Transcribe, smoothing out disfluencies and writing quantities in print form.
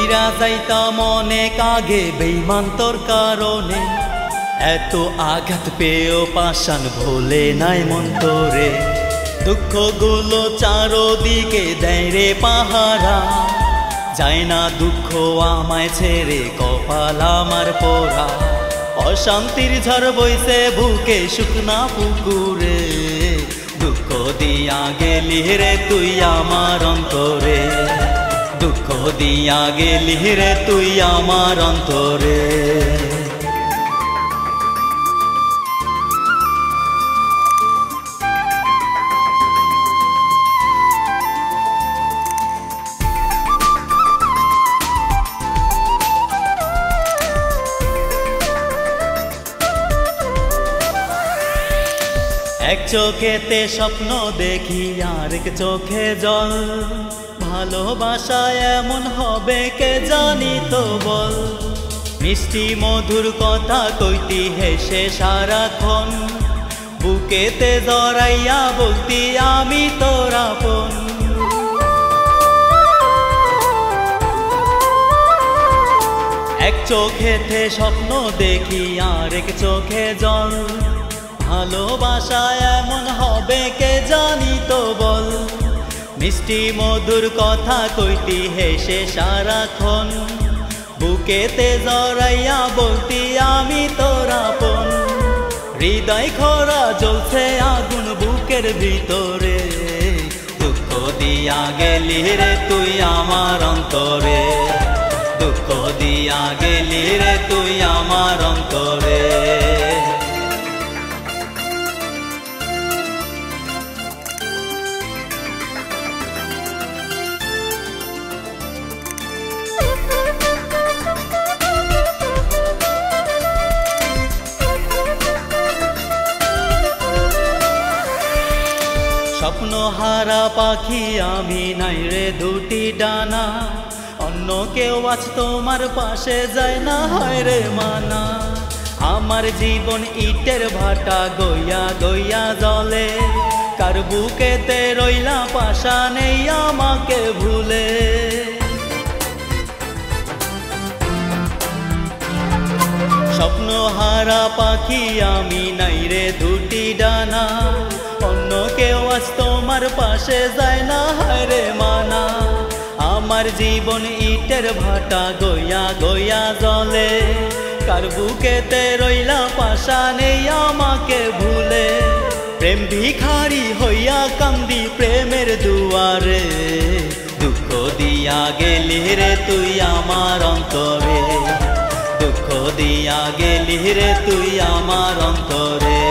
মইরা যাইতাম অনেক আগে বেঈমান তোর কারণে, এত আঘাত পেয়েও পাষাণ ভোলে নাই মন তোরে। দুঃখগুলো চারদিকে দেয় রে পাহারা, যায় না দুঃখ আমায় ছেড়ে কপাল আমার পোড়া। অশান্তির ঝড় বইছে বুকে শুকনা পুকুরে, দুঃখ দিয়া গেলি রে তুই আমার অন্তরে, দুঃখ দিয়া গেলি রে তুই আমার অন্তরে। এক চোখেতে স্বপ্ন দেখি আরেক চোখে জল, ভালোবাসা এমন হবে কে জানি তো বল। মিষ্টি মধুর কথা কইতি হেসে সারাক্ষণ, বুকেতে জড়াইয়া বলতি আমি তোর আপন। এক চোখেতে স্বপ্ন দেখি আরেক চোখে জল, ভালোবাসা এমন হবে কে জানি তো বল। মিষ্টি মধুর কথা কইতি হেসে সারাক্ষণ, বুকেতে জড়াইয়া বলতি আমি তোর আপন। হৃদয় খরা জ্বলছে আগুন বুকের ভিতরে, দুঃখ দিয়া গেলি রে তুই আমার অন্তরে, দুঃখ দিয়া গেলি রে তুই আমার অন্তরে। স্বপ্ন হারা পাখি আমি নাই রে দুটি ডানা, অন্য কেউ আজ তোমার পাশে যায় না হয় রে মানা। আমার জীবন ইটের ভাটা গইয়া গইয়া জলে, কার বুকেতে রইলা পাশা নেই আমাকে ভুলে। স্বপ্ন হারা পাখি আমি নাই রে দুটি ডানা, অন্য কেউ আজ তোমার পাশে যায় না হায় রে মানা। আমার জীবন ইটের ভাটা গইয়া গইয়া জলে, কার বুকেতে রইলা পাশা নেই আমাকে ভুলে। প্রেম ভিখারি হইয়া কান্দি প্রেমের দুয়ারে, দুঃখ দিয়া গেলি রে তুই আমার অন্তরে, দুঃখ দিয়া গেলি রে তুই আমার অন্তরে।